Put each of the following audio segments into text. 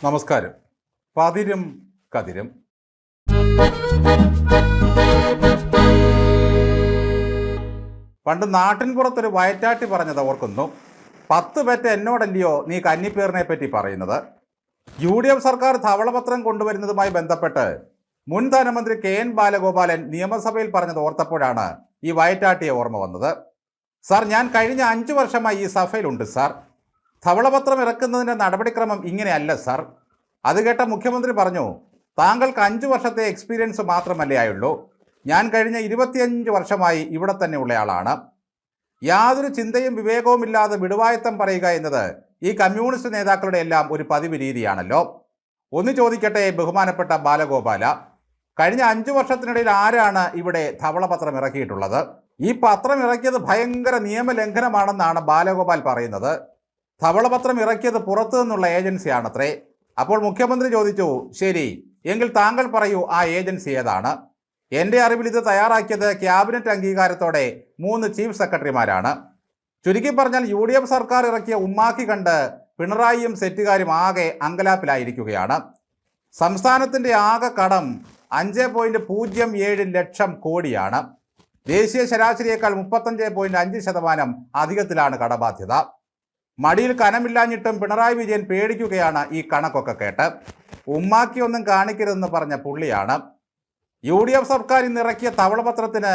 നമസ്കാരം. പതിരും കതിരും. പണ്ട് നാട്ടിൻപുറത്തൊരു വയറ്റാട്ടി പറഞ്ഞത് ഓർക്കുന്നു. 10 പെറ്റ എന്നോടല്ലയോ നീ കന്നിപ്പേറിനെ പറ്റി പറയുന്നത്. UDF സർക്കാർ ധവളപത്രം കൊണ്ടുവരുന്നതുമായി ബന്ധപ്പെട്ട് മുൻ ധനമന്ത്രി KN ബാലഗോപാലൻ നിയമസഭയിൽ പറഞ്ഞത് ഓർത്തപ്പോഴാണ് ഈ വയറ്റാട്ടിയെ ഓർമ്മ വന്നത്. സാർ, ഞാൻ കഴിഞ്ഞ 5 വർഷമായി ഈ സഭയിലുണ്ട് സാർ. ധവളപത്രം ഇറക്കുന്നതിൻ്റെ നടപടിക്രമം ഇങ്ങനെയല്ല സാർ. അത് കേട്ട മുഖ്യമന്ത്രി പറഞ്ഞു, താങ്കൾക്ക് 5 വർഷത്തെ എക്സ്പീരിയൻസ് മാത്രമല്ലേ ആയുള്ളൂ. ഞാൻ കഴിഞ്ഞ 25 വർഷമായി ഇവിടെ തന്നെ ഉള്ളയാളാണ്. യാതൊരു ചിന്തയും വിവേകവുമില്ലാതെ വിടുവായത്തം പറയുക എന്നത് ഈ കമ്മ്യൂണിസ്റ്റ് നേതാക്കളുടെ എല്ലാം ഒരു പതിവ് രീതിയാണല്ലോ. ഒന്ന് ചോദിക്കട്ടെ ബഹുമാനപ്പെട്ട ബാലഗോപാല, കഴിഞ്ഞ 5 വർഷത്തിനിടയിൽ ആരാണ് ഇവിടെ ധവളപത്രം ഇറക്കിയിട്ടുള്ളത്? ഈ പത്രം ഇറക്കിയത് ഭയങ്കര നിയമലംഘനമാണെന്നാണ് ബാലഗോപാൽ പറയുന്നത്. ധവളപത്രം ഇറക്കിയത് പുറത്തു നിന്നുള്ള ഏജൻസിയാണത്രേ. അപ്പോൾ മുഖ്യമന്ത്രി ചോദിച്ചു, ശരി എങ്കിൽ താങ്കൾ പറയൂ, ആ ഏജൻസി ഏതാണ്? എൻ്റെ അറിവിൽ ഇത് തയ്യാറാക്കിയത് ക്യാബിനറ്റ് അംഗീകാരത്തോടെ 3 ചീഫ് സെക്രട്ടറിമാരാണ്. ചുരുക്കി പറഞ്ഞാൽ UDF സർക്കാർ ഇറക്കിയ ഉമ്മാക്കി കണ്ട് പിണറായിയും സെറ്റുകാരും ആകെ അങ്കലാപ്പിലായിരിക്കുകയാണ്. സംസ്ഥാനത്തിൻ്റെ ആകെ കടം 5.07 ലക്ഷം കോടിയാണ്. ദേശീയ ശരാശരിയേക്കാൾ 35.5% അധികത്തിലാണ് കടബാധ്യത. മടിയിൽ കനമില്ലാഞ്ഞിട്ടും പിണറായി വിജയൻ പേടിക്കുകയാണ് ഈ കണക്കൊക്കെ കേട്ട്. ഉമ്മാക്കി ഒന്നും കാണിക്കരുതെന്ന് പറഞ്ഞ പുള്ളിയാണ്. UDF സർക്കാർ ഇന്ന് ഇറക്കിയ ധവളപത്രത്തിന്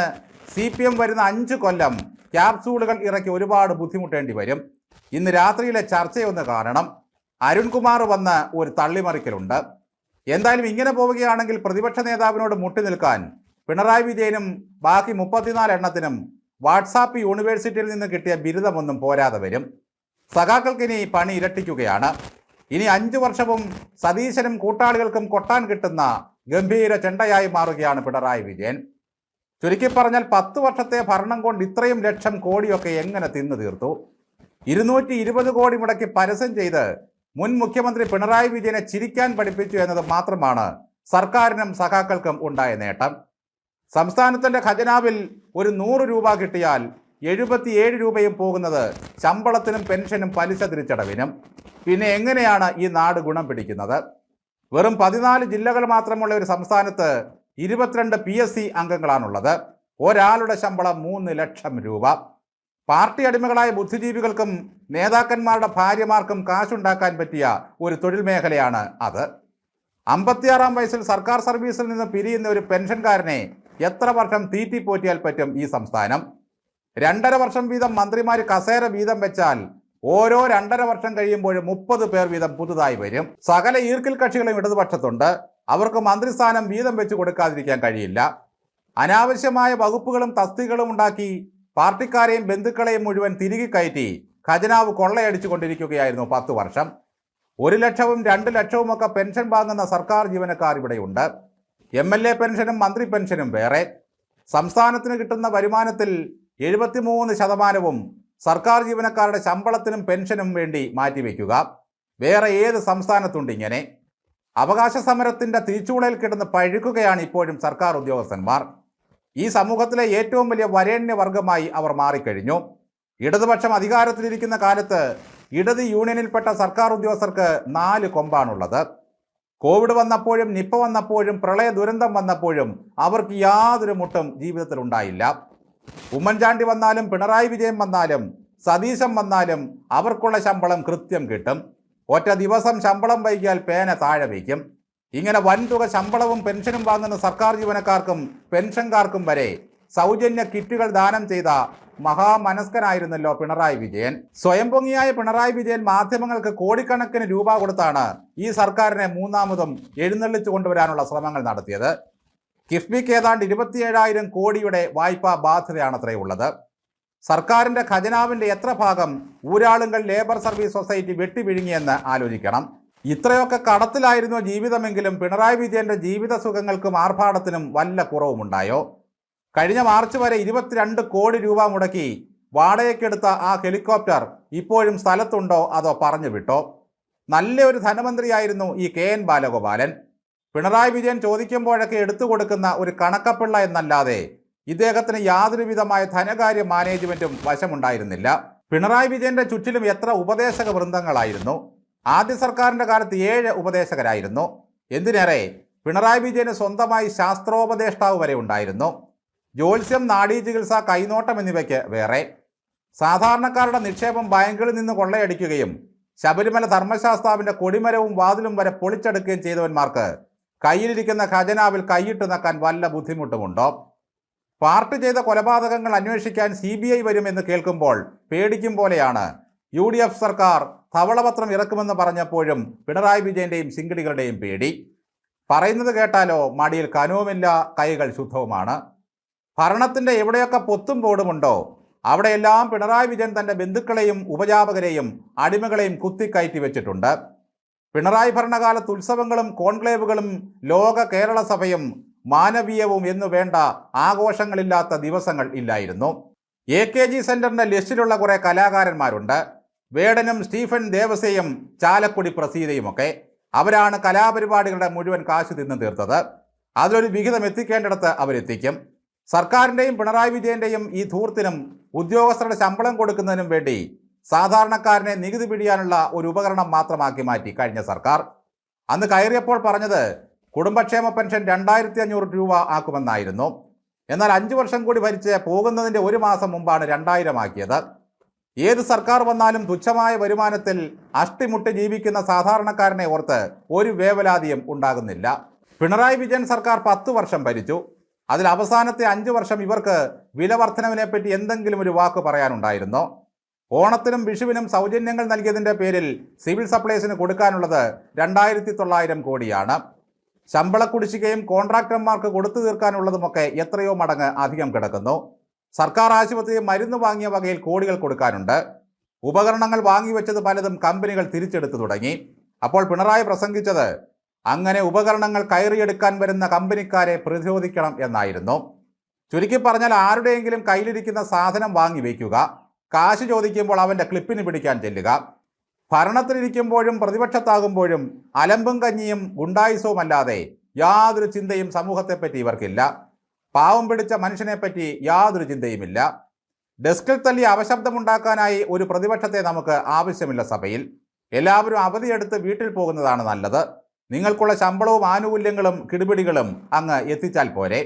CPM വരുന്ന 5 കൊല്ലം ക്യാപ്സൂളുകൾ ഇറക്കി ഒരുപാട് ബുദ്ധിമുട്ടേണ്ടി വരും. ഇന്ന് രാത്രിയിലെ ചർച്ചയൊന്ന് കാണണം. അരുൺകുമാർ വന്ന് ഒരു തള്ളിമറിക്കലുണ്ട്. എന്തായാലും ഇങ്ങനെ പോവുകയാണെങ്കിൽ പ്രതിപക്ഷ നേതാവിനോട് മുട്ടി നിൽക്കാൻ പിണറായി വിജയനും ബാക്കി 34 എണ്ണത്തിനും വാട്സാപ്പ് യൂണിവേഴ്സിറ്റിയിൽ നിന്ന് കിട്ടിയ ബിരുദമൊന്നും പോരാതെ വരും. സഖാക്കൾക്കിനി പണി ഇരട്ടിക്കുകയാണ്. ഇനി 5 വർഷവും സതീശനും കൂട്ടാളികൾക്കും കൊട്ടാൻ കിട്ടുന്ന ഗംഭീര ചെണ്ടയായി മാറുകയാണ് പിണറായി വിജയൻ. ചുരുക്കി പറഞ്ഞാൽ 10 വർഷത്തെ ഭരണം കൊണ്ട് ഇത്രയും ലക്ഷം കോടിയൊക്കെ എങ്ങനെ തിന്നു തീർത്തു? 220 കോടി മുടക്കി പരസ്യം ചെയ്ത് മുൻ മുഖ്യമന്ത്രി പിണറായി വിജയനെ ചിരിക്കാൻ പഠിപ്പിച്ചു എന്നത് മാത്രമാണ് സർക്കാരിനും സഖാക്കൾക്കും ഉണ്ടായ നേട്ടം. സംസ്ഥാനത്തിൻ്റെ ഖജനാവിൽ ഒരു 100 രൂപ കിട്ടിയാൽ 77 രൂപയും പോകുന്നത് ശമ്പളത്തിനും പെൻഷനും പലിശ തിരിച്ചടവിനും. പിന്നെ എങ്ങനെയാണ് ഈ നാട് ഗുണം പിടിക്കുന്നത്? വെറും 14 ജില്ലകൾ മാത്രമുള്ള ഒരു സംസ്ഥാനത്ത് 22 PSC അംഗങ്ങളാണുള്ളത്. ഒരാളുടെ ശമ്പളം 3 ലക്ഷം രൂപ. പാർട്ടി അടിമകളായ ബുദ്ധിജീവികൾക്കും നേതാക്കന്മാരുടെ ഭാര്യമാർക്കും കാശുണ്ടാക്കാൻ പറ്റിയ ഒരു തൊഴിൽ മേഖലയാണ് അത്. 56-ാം വയസ്സിൽ സർക്കാർ സർവീസിൽ നിന്ന് പിരിയുന്ന ഒരു പെൻഷൻകാരനെ എത്ര വർഷം തീറ്റിപ്പോറ്റിയാൽ പറ്റും ഈ സംസ്ഥാനം? 2.5 വർഷം വീതം മന്ത്രിമാർ കസേര വീതം വെച്ചാൽ ഓരോ 2.5 വർഷം കഴിയുമ്പോഴും 30 പേർ വീതം പുതുതായി വരും. സകല ഈർക്കിൽ കക്ഷികളും ഇടതുപക്ഷത്തുണ്ട്. അവർക്ക് മന്ത്രിസ്ഥാനം വീതം വെച്ച് കൊടുക്കാതിരിക്കാൻ കഴിയില്ല. അനാവശ്യമായ വകുപ്പുകളും തസ്തികകളും ഉണ്ടാക്കി പാർട്ടിക്കാരെയും ബന്ധുക്കളെയും മുഴുവൻ തിരികെ കയറ്റി ഖജനാവ് കൊള്ളയടിച്ചു കൊണ്ടിരിക്കുകയായിരുന്നു 10 വർഷം. 1 ലക്ഷവും 2 ലക്ഷവും ഒക്കെ പെൻഷൻ വാങ്ങുന്ന സർക്കാർ ജീവനക്കാർ ഇവിടെയുണ്ട്. MLA പെൻഷനും മന്ത്രി പെൻഷനും വേറെ. സംസ്ഥാനത്തിന് കിട്ടുന്ന വരുമാനത്തിൽ 73% സർക്കാർ ജീവനക്കാരുടെ ശമ്പളത്തിനും പെൻഷനും വേണ്ടി മാറ്റിവെക്കുക. വേറെ ഏത് സംസ്ഥാനത്തുണ്ട് ഇങ്ങനെ? അവകാശ സമരത്തിൻ്റെ തിരിച്ചൂളയിൽ കിടന്ന് പഴുക്കുകയാണ് ഇപ്പോഴും സർക്കാർ ഉദ്യോഗസ്ഥന്മാർ. ഈ സമൂഹത്തിലെ ഏറ്റവും വലിയ വരേണ്യവർഗമായി അവർ മാറിക്കഴിഞ്ഞു. ഇടതുപക്ഷം അധികാരത്തിലിരിക്കുന്ന കാലത്ത് ഇടത് യൂണിയനിൽപ്പെട്ട സർക്കാർ ഉദ്യോഗസ്ഥർക്ക് 4 കൊമ്പാണുള്ളത്. കോവിഡ് വന്നപ്പോഴും നിപ്പ വന്നപ്പോഴും പ്രളയ ദുരന്തം വന്നപ്പോഴും അവർക്ക് യാതൊരു മുട്ടും ജീവിതത്തിലുണ്ടായില്ല. ഉമ്മൻചാണ്ടി വന്നാലും പിണറായി വിജയൻ വന്നാലും സതീശൻ വന്നാലും അവർക്കുള്ള ശമ്പളം കൃത്യം കിട്ടും. ഒറ്റ ദിവസം ശമ്പളം വൈകിയാൽ പേന താഴെ വയ്ക്കും. ഇങ്ങനെ വൻതുക ശമ്പളവും പെൻഷനും വാങ്ങുന്ന സർക്കാർ ജീവനക്കാർക്കും പെൻഷൻകാർക്കും വരെ സൗജന്യ കിറ്റുകൾ ദാനം ചെയ്ത മഹാമനസ്കനായിരുന്നല്ലോ പിണറായി വിജയൻ. സ്വയം പൊങ്ങിയായ പിണറായി വിജയൻ മാധ്യമങ്ങൾക്ക് കോടിക്കണക്കിന് രൂപ കൊടുത്താണ് ഈ സർക്കാരിനെ മൂന്നാമതും എഴുന്നള്ളിച്ചു കൊണ്ടുവരാനുള്ള ശ്രമങ്ങൾ നടത്തിയത്. കിഫ്ബിക്ക് ഏതാണ്ട് 27,000 കോടിയുടെ വായ്പാ ബാധ്യതയാണത്രേ ഉള്ളത്. സർക്കാരിൻ്റെ ഖജനാവിൻ്റെ എത്ര ഭാഗം ഊരാളുങ്കൽ ലേബർ സർവീസ് സൊസൈറ്റി വെട്ടിവിഴുങ്ങിയെന്ന് ആലോചിക്കണം. ഇത്രയൊക്കെ കടത്തിലായിരുന്നോ ജീവിതമെങ്കിലും പിണറായി വിജയൻ്റെ ജീവിത സുഖങ്ങൾക്കും ആർഭാടത്തിനും വല്ല കുറവുമുണ്ടായോ? കഴിഞ്ഞ മാർച്ച് വരെ 22 കോടി രൂപ മുടക്കി വാടകയ്ക്കെടുത്ത ആ ഹെലികോപ്റ്റർ ഇപ്പോഴും സ്ഥലത്തുണ്ടോ അതോ പറഞ്ഞു വിട്ടോ? നല്ലൊരു ധനമന്ത്രിയായിരുന്നു ഈ KN ബാലഗോപാലൻ. പിണറായി വിജയൻ ചോദിക്കുമ്പോഴൊക്കെ എടുത്തു കൊടുക്കുന്ന ഒരു കണക്കപ്പിള്ള എന്നല്ലാതെ ഇദ്ദേഹത്തിന് യാതൊരു വിധമായ ധനകാര്യ മാനേജ്മെൻറ്റും വശമുണ്ടായിരുന്നില്ല. പിണറായി വിജയൻ്റെ ചുറ്റിലും എത്ര ഉപദേശക വൃന്ദങ്ങളായിരുന്നു. ആദ്യ സർക്കാരിൻ്റെ കാലത്ത് 7 ഉപദേശകരായിരുന്നു. എന്തിനേറെ പിണറായി വിജയന് സ്വന്തമായി ശാസ്ത്രോപദേഷ്ടാവ് വരെ ഉണ്ടായിരുന്നു. ജ്യോത്സ്യം, നാഡീചികിത്സ, കൈനോട്ടം എന്നിവയ്ക്ക് വേറെ. സാധാരണക്കാരുടെ നിക്ഷേപം ബാങ്കുകളിൽ നിന്ന് കൊള്ളയടിക്കുകയും ശബരിമല ധർമ്മശാസ്താവിൻ്റെ കൊടിമരവും വാതിലും വരെ പൊളിച്ചെടുക്കുകയും ചെയ്തവന്മാർക്ക് കയ്യിലിരിക്കുന്ന ഖജനാവിൽ കൈയിട്ട് നക്കാൻ വല്ല ബുദ്ധിമുട്ടുമുണ്ടോ? പാർട്ടി ചെയ്ത കൊലപാതകങ്ങൾ അന്വേഷിക്കാൻ CBI വരുമെന്ന് കേൾക്കുമ്പോൾ പേടിക്കും പോലെയാണ് UDF സർക്കാർ ധവളപത്രം ഇറക്കുമെന്ന് പറഞ്ഞപ്പോഴും പിണറായി വിജയൻ്റെയും ശിങ്കിടികളുടെയും പേടി. പറയുന്നത് കേട്ടാലോ മടിയിൽ കനവുമില്ല, കൈകൾ ശുദ്ധവുമാണ്. ഭരണത്തിൻ്റെ എവിടെയൊക്കെ പൊത്തും പോടുമുണ്ടോ അവിടെയെല്ലാം പിണറായി വിജയൻ തൻ്റെ ബന്ധുക്കളെയും ഉപജാപകരെയും അടിമകളെയും കുത്തിക്കയറ്റി വെച്ചിട്ടുണ്ട്. പിണറായി ഭരണകാലത്ത് ഉത്സവങ്ങളും കോൺക്ലേവുകളും ലോക കേരള സഭയും മാനവീയവും എന്നു വേണ്ട ആഘോഷങ്ങളില്ലാത്ത ദിവസങ്ങൾ ഇല്ലായിരുന്നു. AKG സെന്ററിൻ്റെ ലിസ്റ്റിലുള്ള കുറേ കലാകാരന്മാരുണ്ട്. വേടനും സ്റ്റീഫൻ ദേവസയും ചാലക്കുടി പ്രസീതയുമൊക്കെ. അവരാണ് കലാപരിപാടികളുടെ മുഴുവൻ കാശ് തിന്നു തീർത്തത്. അതിലൊരു വിഹിതം എത്തിക്കേണ്ടിടത്ത് അവരെത്തിക്കും. സർക്കാരിൻ്റെയും പിണറായി വിജയൻ്റെയും ഈ ധൂർത്തിനും ഉദ്യോഗസ്ഥരുടെ ശമ്പളം കൊടുക്കുന്നതിനും വേണ്ടി സാധാരണക്കാരനെ നികുതി പിടിയാനുള്ള ഒരു ഉപകരണം മാത്രമാക്കി മാറ്റി കഴിഞ്ഞ സർക്കാർ. അന്ന് കയറിയപ്പോൾ പറഞ്ഞത് കുടുംബക്ഷേമ പെൻഷൻ 2500 രൂപ ആക്കുമെന്നായിരുന്നു. എന്നാൽ 5 വർഷം കൂടി ഭരിച്ച് പോകുന്നതിൻ്റെ 1 മാസം മുമ്പാണ് 2000 ആക്കിയത്. ഏത് സർക്കാർ വന്നാലും തുച്ഛമായ വരുമാനത്തിൽ അഷ്ടിമുട്ടി ജീവിക്കുന്ന സാധാരണക്കാരനെ ഓർത്ത് ഒരു വേവലാതിയും ഉണ്ടാകുന്നില്ല. പിണറായി വിജയൻ സർക്കാർ 10 വർഷം ഭരിച്ചു. അതിൽ അവസാനത്തെ 5 വർഷം ഇവർക്ക് വില വർധനവിനെപ്പറ്റി എന്തെങ്കിലും ഒരു വാക്ക് പറയാനുണ്ടായിരുന്നോ? ഓണത്തിനും വിഷുവിനും സൗജന്യങ്ങൾ നൽകിയതിൻ്റെ പേരിൽ സിവിൽ സപ്ലൈസിന് കൊടുക്കാനുള്ളത് 2900 കോടിയാണ്. ശമ്പള കുടിശ്ശികയും കോൺട്രാക്ടർമാർക്ക് കൊടുത്തു തീർക്കാനുള്ളതുമൊക്കെ എത്രയോ മടങ്ങ് അധികം കിടക്കുന്നു. സർക്കാർ ആശുപത്രിയിൽ മരുന്ന് വാങ്ങിയ വകയിൽ കോടികൾ കൊടുക്കാനുണ്ട്. ഉപകരണങ്ങൾ വാങ്ങിവെച്ചത് പലതും കമ്പനികൾ തിരിച്ചെടുത്തു തുടങ്ങി. അപ്പോൾ പിണറായി പ്രസംഗിച്ചത് അങ്ങനെ ഉപകരണങ്ങൾ കയറിയെടുക്കാൻ വരുന്ന കമ്പനിക്കാരെ പ്രതിരോധിക്കണം എന്നായിരുന്നു. ചുരുക്കി പറഞ്ഞാൽ ആരുടെയെങ്കിലും കയ്യിലിരിക്കുന്ന സാധനം വാങ്ങി വയ്ക്കുക, കാശ് ചോദിക്കുമ്പോൾ അവൻ്റെ ക്ലിപ്പിന് പിടിക്കാൻ ചെല്ലുക. ഭരണത്തിലിരിക്കുമ്പോഴും പ്രതിപക്ഷത്താകുമ്പോഴും അലമ്പും കഞ്ഞിയും ഗുണ്ടായുസവും അല്ലാതെ യാതൊരു ചിന്തയും സമൂഹത്തെപ്പറ്റി ഇവർക്കില്ല. പാവം പിടിച്ച മനുഷ്യനെപ്പറ്റി യാതൊരു ചിന്തയുമില്ല. ഡെസ്കിൽ തല്ലി അപശബ്ദമുണ്ടാക്കാനായി ഒരു പ്രതിപക്ഷത്തെ നമുക്ക് ആവശ്യമില്ല സഭയിൽ. എല്ലാവരും അവധിയെടുത്ത് വീട്ടിൽ പോകുന്നതാണ് നല്ലത്. നിങ്ങൾക്കുള്ള ശമ്പളവും ആനുകൂല്യങ്ങളും കിടുപിടികളും അങ്ങ് എത്തിച്ചാൽ പോരെ.